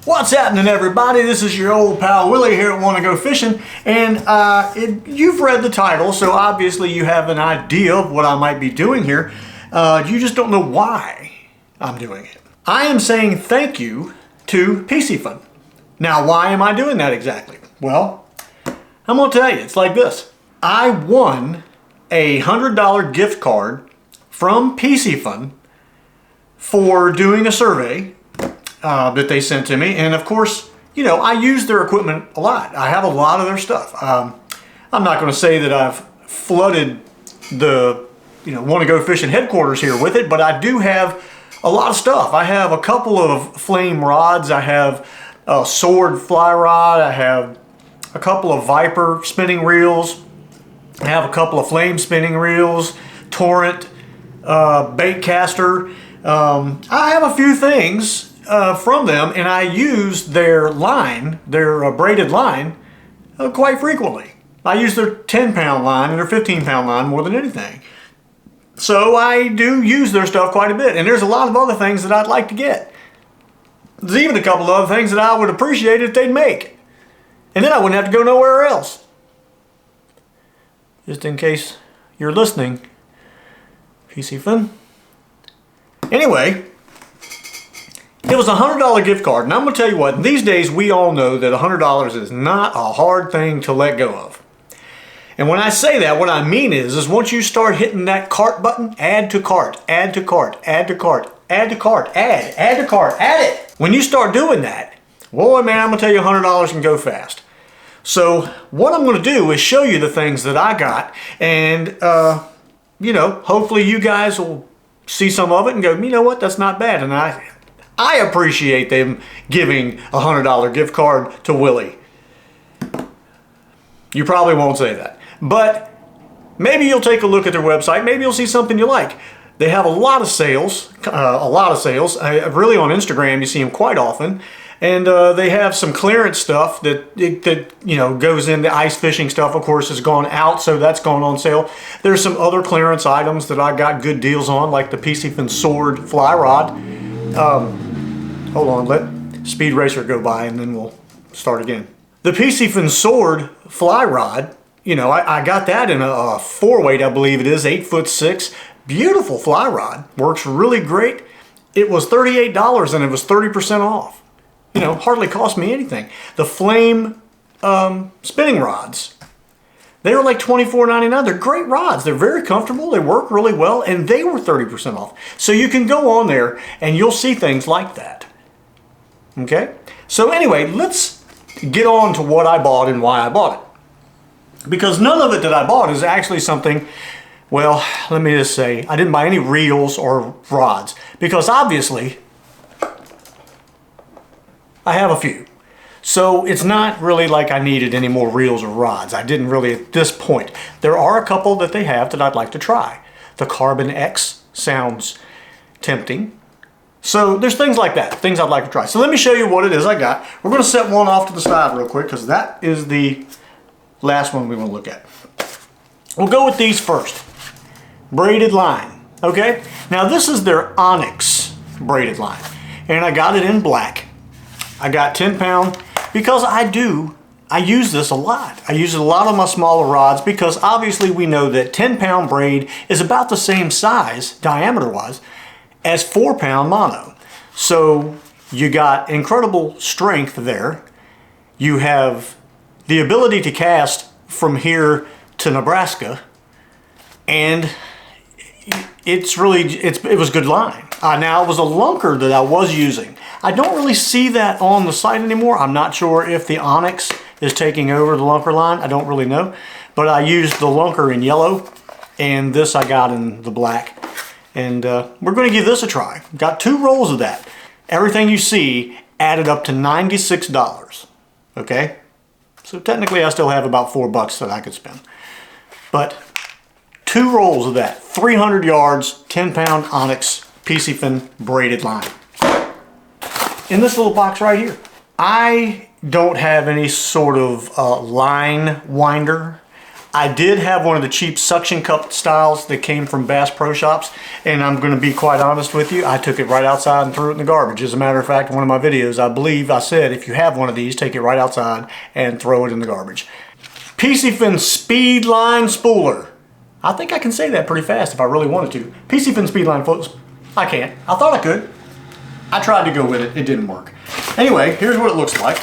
What's happening, everybody? This is your old pal Willie here at Wanna Go Fishing, and you've read the title, so obviously you have an idea of what I might be doing here. You just don't know why I'm doing it. I am saying thank you to PISCIFUN. Now, why am I doing that exactly? Well, I'm gonna tell you, it's like this. I won a $100 gift card from PISCIFUN for doing a survey that they sent to me, and of course, you know, I use their equipment a lot. I have a lot of their stuff. I'm not going to say that I've flooded the, Want to Go Fishing headquarters here with it, but I do have a lot of stuff. I have a couple of flame rods. I have a sword fly rod. I have a couple of Viper spinning reels. I have a couple of flame spinning reels, torrent, bait caster. I have a few things from them, and I use their line, their braided line, quite frequently. I use their 10-pound line and their 15-pound line more than anything. So I do use their stuff quite a bit, and there's a lot of other things that I'd like to get. There's even a couple of other things that I would appreciate if they'd make. And then I wouldn't have to go nowhere else. Just in case you're listening, PISCIFUN. Anyway, it was a $100 gift card, and I'm going to tell you what, these days we all know that $100 is not a hard thing to let go of. And when I say that, what I mean is once you start hitting that cart button, add to cart, add to cart, add to cart, add to cart, add to cart, add it. When you start doing that, boy man, I'm going to tell you $100 can go fast. So what I'm going to do is show you the things that I got, and hopefully you guys will see some of it and go, you know what, that's not bad. And I appreciate them giving a $100 gift card to Willie. You probably won't say that, but maybe you'll take a look at their website. Maybe you'll see something you like. They have a lot of sales, really on Instagram you see them quite often. And they have some clearance stuff that goes in. The ice fishing stuff, of course, has gone out, so that's gone on sale. There's some other clearance items that I got good deals on, like the PISCIFUN sword fly rod. Hold on, let Speed Racer go by and then we'll start again. The PISCIFUN sword fly rod, I got that in a 4-weight, I believe it is, 8'6". Beautiful fly rod, works really great. It was $38 and it was 30% off. Hardly cost me anything. The flame spinning rods, they were like $24.99. They're great rods. They're very comfortable. They work really well, and they were 30% off. So you can go on there and you'll see things like that. Okay? So anyway, let's get on to what I bought and why I bought it. Because none of it that I bought is actually something, well, let me just say, I didn't buy any reels or rods. Because obviously, I have a few. So it's not really like I needed any more reels or rods. I didn't really at this point. There are a couple that they have that I'd like to try. The Carbon X sounds tempting. So there's things like that, things I'd like to try. So let me show you what it is I got. We're going to set one off to the side real quick because that is the last one we want to look at. We'll go with these first. Braided line. Okay? Now this is their Onyx braided line. And I got it in black. I got 10-pound because I use this a lot. I use it a lot on my smaller rods because obviously we know that 10-pound braid is about the same size, diameter-wise, as 4-pound mono. So you got incredible strength there. You have the ability to cast from here to Nebraska, and it was good line. Now it was a lunker that I was using. I don't really see that on the site anymore. I'm not sure if the Onyx is taking over the lunker line. I don't really know. But I used the lunker in yellow, and this I got in the black. And we're going to give this a try. Got 2 rolls of that. Everything you see added up to $96. Okay? So technically I still have about $4 that I could spend. But 2 rolls of that. 300 yards, 10-pound Onyx PISCIFUN braided line. In this little box right here. I don't have any sort of line winder I did have one of the cheap suction cup styles that came from Bass Pro Shops, and I'm going to be quite honest with you, I took it right outside and threw it in the garbage. As a matter of fact, in one of my videos, I believe I said if you have one of these, take it right outside and throw it in the garbage. PISCIFUN Speedline Spooler. I think I can say that pretty fast if I really wanted to. PISCIFUN Speedline Spooler. I can't. I thought I could. I tried to go with it. It didn't work. Anyway, here's what it looks like.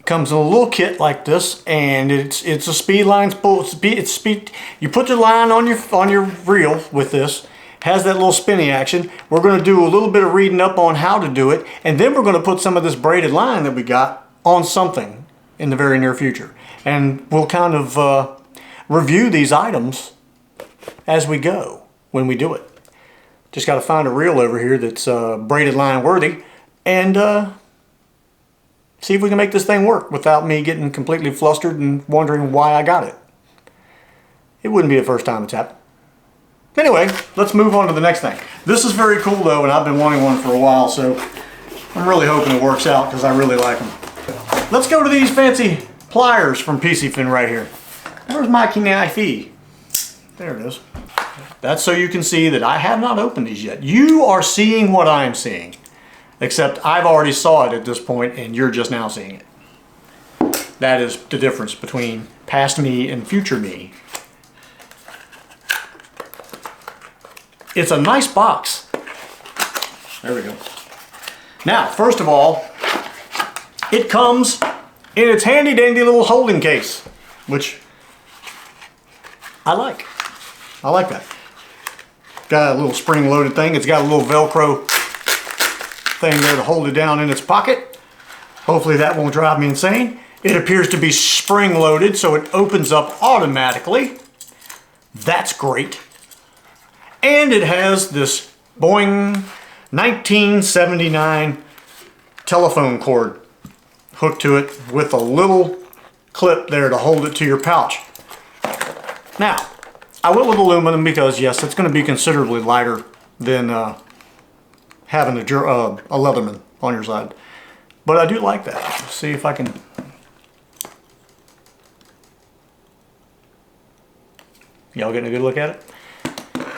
Comes in a little kit like this, and it's a Speedline spool. You put your line on your reel with this. Has that little spinny action. We're going to do a little bit of reading up on how to do it, and then we're going to put some of this braided line that we got on something in the very near future, and we'll kind of review these items as we go when we do it. Just got to find a reel over here that's braided line worthy, and see if we can make this thing work without me getting completely flustered and wondering why I got it. It wouldn't be the first time it's happened. Anyway, let's move on to the next thing. This is very cool though, and I've been wanting one for a while, so I'm really hoping it works out because I really like them. Let's go to these fancy pliers from PISCIFUN right here. Where's my knifey? There it is. That's so you can see that I have not opened these yet. You are seeing what I'm seeing. Except I've already saw it at this point and you're just now seeing it. That is the difference between past me and future me. It's a nice box. There we go. Now, first of all, it comes in its handy dandy little holding case, which I like. I like that. Got a little spring loaded thing. It's got a little Velcro thing there to hold it down in its pocket. Hopefully that won't drive me insane. It appears to be spring loaded, so it opens up automatically. That's great. And it has this Boeing 1979 telephone cord hooked to it with a little clip there to hold it to your pouch. Now, I went with aluminum because yes, it's going to be considerably lighter than having a Leatherman on your side. But I do like that. Let's see if I can... Y'all getting a good look at it?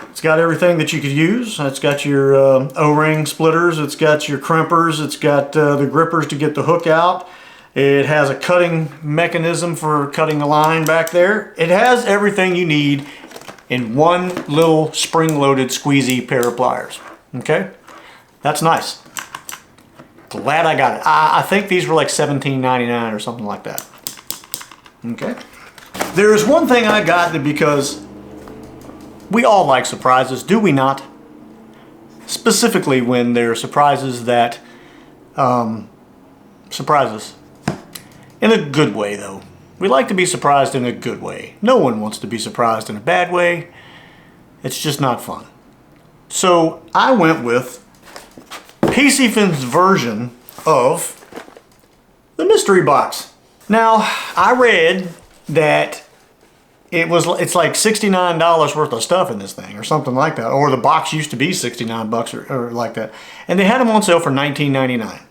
It's got everything that you could use. It's got your O-ring splitters. It's got your crimpers. It's got the grippers to get the hook out. It has a cutting mechanism for cutting a line back there. It has everything you need in one little spring-loaded squeezy pair of pliers. Okay? That's nice. Glad I got it. I think these were like $17.99 or something like that. Okay. There is one thing I got that because we all like surprises, do we not? Specifically when they're surprises that surprise us. In a good way though. We like to be surprised in a good way. No one wants to be surprised in a bad way. It's just not fun. So I went with PISCIFUN's version of the mystery box. Now, I read that it's like $69 worth of stuff in this thing or something like that, or the box used to be 69 bucks or like that, and they had them on sale for $19.99.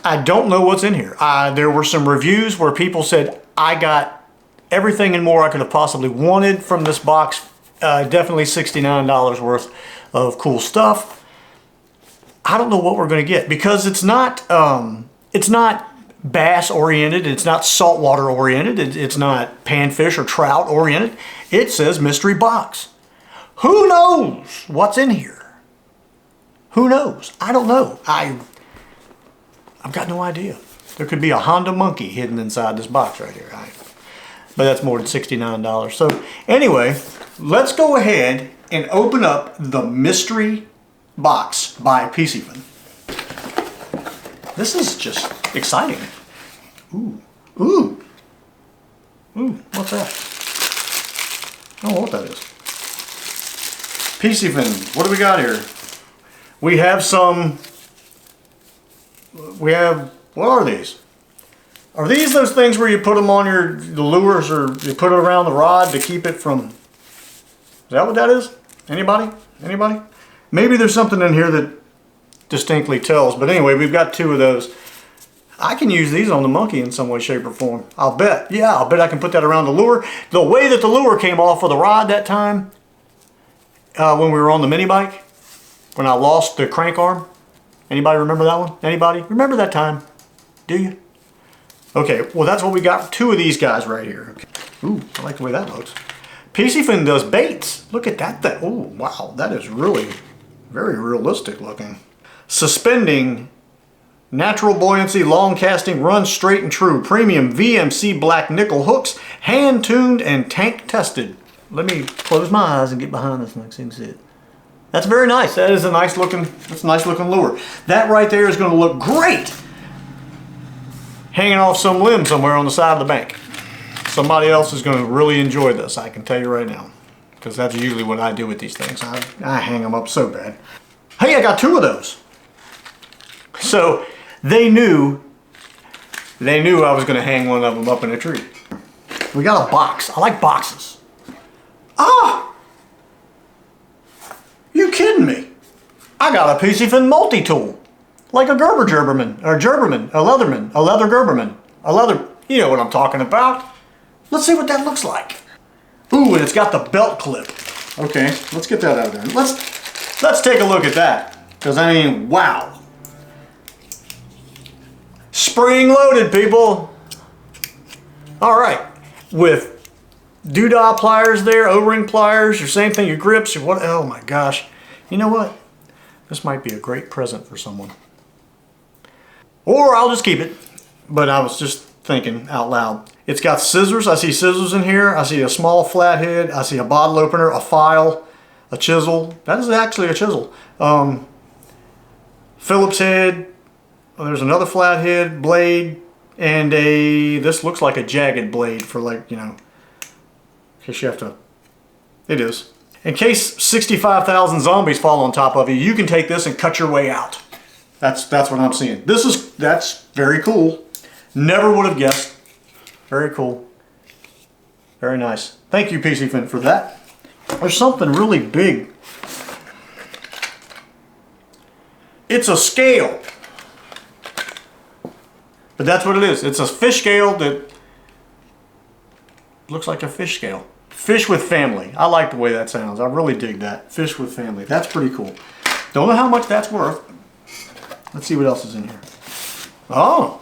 I don't know what's in here. There were some reviews where people said I got everything and more I could have possibly wanted from this box. Definitely $69 worth of cool stuff. I don't know what we're going to get because it's not bass oriented, it's not saltwater oriented, it's not panfish or trout oriented. It says mystery box. Who knows what's in here? Who knows? I don't know. I've got no idea. There could be a Honda monkey hidden inside this box right here. But that's more than $69. So anyway, let's go ahead and open up the mystery box by PISCIFUN. This is just exciting. Ooh, ooh, ooh, what's that? I don't know what that is. PISCIFUN, what do we got here? We have what are these? Are these those things where you put them on the lures, or you put it around the rod to keep it from, is that what that is? Anybody? Anybody? Maybe there's something in here that distinctly tells, but anyway, we've got two of those. I can use these on the monkey in some way, shape, or form. I'll bet. Yeah, I'll bet I can put that around the lure. The way that the lure came off of the rod that time, when we were on the mini bike, when I lost the crank arm. Anybody remember that one? Anybody? Remember that time? Do you? Okay, well that's what we got. 2 of these guys right here. Okay. Ooh, I like the way that looks. PISCIFUN does baits. Look at that thing. Oh, wow, that is really very realistic looking. Suspending, natural buoyancy, long casting, run straight and true, premium VMC black nickel hooks, hand tuned and tank tested. Let me close my eyes and get behind this thing so you can see it. That's very nice. That is a nice looking, that's a nice looking lure. That right there is going to look great hanging off some limb somewhere on the side of the bank. Somebody else is going to really enjoy this, I can tell you right now. Because that's usually what I do with these things. I hang them up so bad. Hey, I got 2 of those. So they knew I was going to hang one of them up in a tree. We got a box. I like boxes. Ah! You kidding me? I got a PISCIFUN multi-tool. Like a Gerber Gerberman, or Gerberman, a Leatherman, a leather Gerberman, a leather, you know what I'm talking about. Let's see what that looks like. Ooh, and it's got the belt clip. Okay, let's get that out of there. Let's take a look at that. Because I mean, wow. Spring loaded, people. All right, with doodah pliers there, O-ring pliers, your same thing, your grips, your what, oh my gosh. You know what? This might be a great present for someone. Or I'll just keep it. But I was just thinking out loud. It's got scissors. I see scissors in here. I see a small flathead. I see a bottle opener, a file, a chisel. That is actually a chisel. Phillips head. Oh, there's another flathead, blade, and this looks like a jagged blade for, like, you know, in case you have to, it is. In case 65,000 zombies fall on top of you, you can take this and cut your way out. That's what I'm seeing. That's very cool. Never would have guessed. Very cool. Very nice. Thank you, PISCIFUN, for that. There's something really big. It's a scale. But that's what it is. It's a fish scale that looks like a fish scale. Fish with family. I like the way that sounds. I really dig that. Fish with family. That's pretty cool. Don't know how much that's worth. Let's see what else is in here. Oh.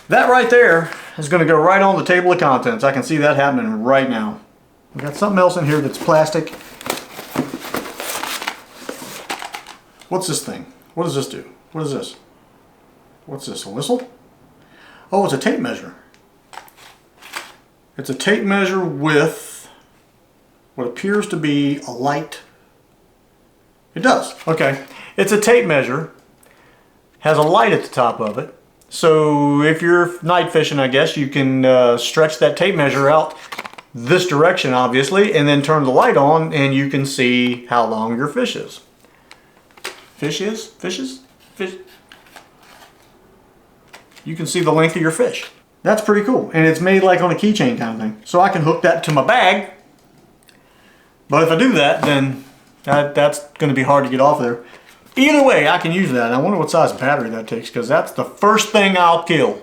That right there is going to go right on the table of contents. I can see that happening right now. We got something else in here that's plastic. What's this thing? What does this do? What is this? What's this, a whistle? Oh, it's a tape measure. It's a tape measure with what appears to be a light. It does, okay. It's a tape measure, has a light at the top of it. So if you're night fishing, I guess, you can stretch that tape measure out this direction, obviously, and then turn the light on and you can see how long your fish is. Fish. You can see the length of your fish. That's pretty cool. And it's made like on a keychain kind of thing. So I can hook that to my bag. But if I do that, then that's going to be hard to get off there. Either way, I can use that. I wonder what size battery that takes, because that's the first thing I'll kill.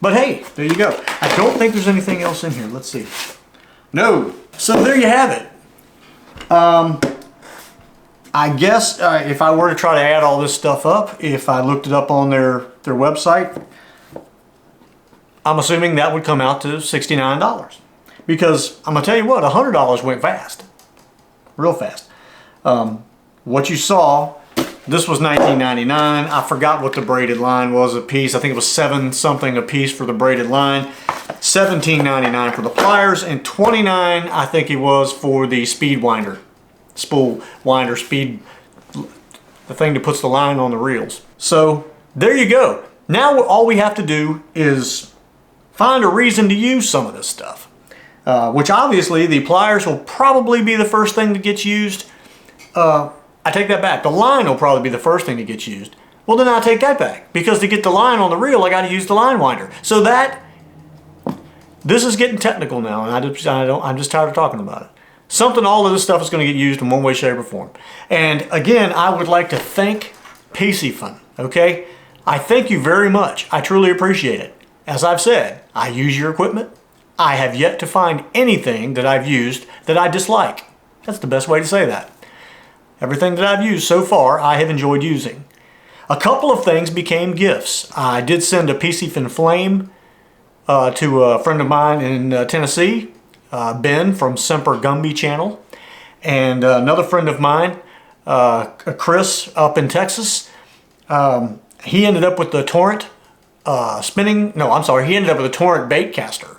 But hey, there you go. I don't think there's anything else in here. Let's see. No. So there you have it. I guess if I were to try to add all this stuff up, if I looked it up on their website, I'm assuming that would come out to $69. Because I'm going to tell you what, $100 went fast. Real fast. What you saw, this was $19.99. I forgot what the braided line was a piece. I think it was $7 something a piece for the braided line. $17.99 for the pliers, and $29 I think it was for the speed winder. Spool winder, speed, the thing that puts the line on the reels. So there you go. Now all we have to do is find a reason to use some of this stuff. Which obviously the pliers will probably be the first thing that gets used. I take that back. The line will probably be the first thing that gets used. Well, then I take that back, because to get the line on the reel I got to use the line winder. So this is getting technical now, and I'm just tired of talking about it. All of this stuff is going to get used in one way, shape, or form. And again, I would like to thank PISCIFUN, okay? I thank you very much. I truly appreciate it. As I've said, I use your equipment. I have yet to find anything that I've used that I dislike. That's the best way to say that. Everything that I've used so far, I have enjoyed using. A couple of things became gifts. I did send a PISCIFUN flame to a friend of mine in Tennessee, Ben from Semper Gumby channel, and another friend of mine, Chris up in Texas. He ended up with the Torrent he ended up with a Torrent bait caster.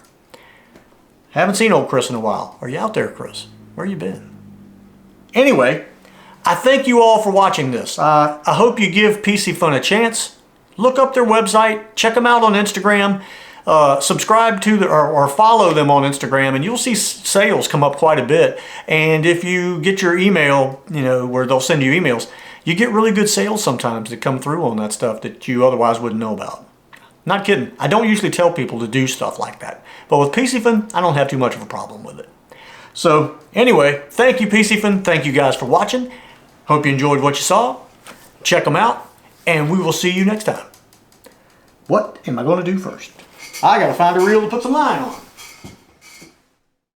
Haven't seen old Chris in a while. Are you out there, Chris? Where you been? Anyway, I thank you all for watching this. I hope you give PISCIFUN a chance. Look up their website, check them out on Instagram, subscribe to or follow them on Instagram, and you'll see sales come up quite a bit. And if you get your email, where they'll send you emails, you get really good sales sometimes that come through on that stuff that you otherwise wouldn't know about. Not kidding. I don't usually tell people to do stuff like that. But with PISCIFUN, I don't have too much of a problem with it. So anyway, thank you PISCIFUN. Thank you guys for watching. Hope you enjoyed what you saw. Check them out, and we will see you next time. What am I going to do first? I got to find a reel to put some line on.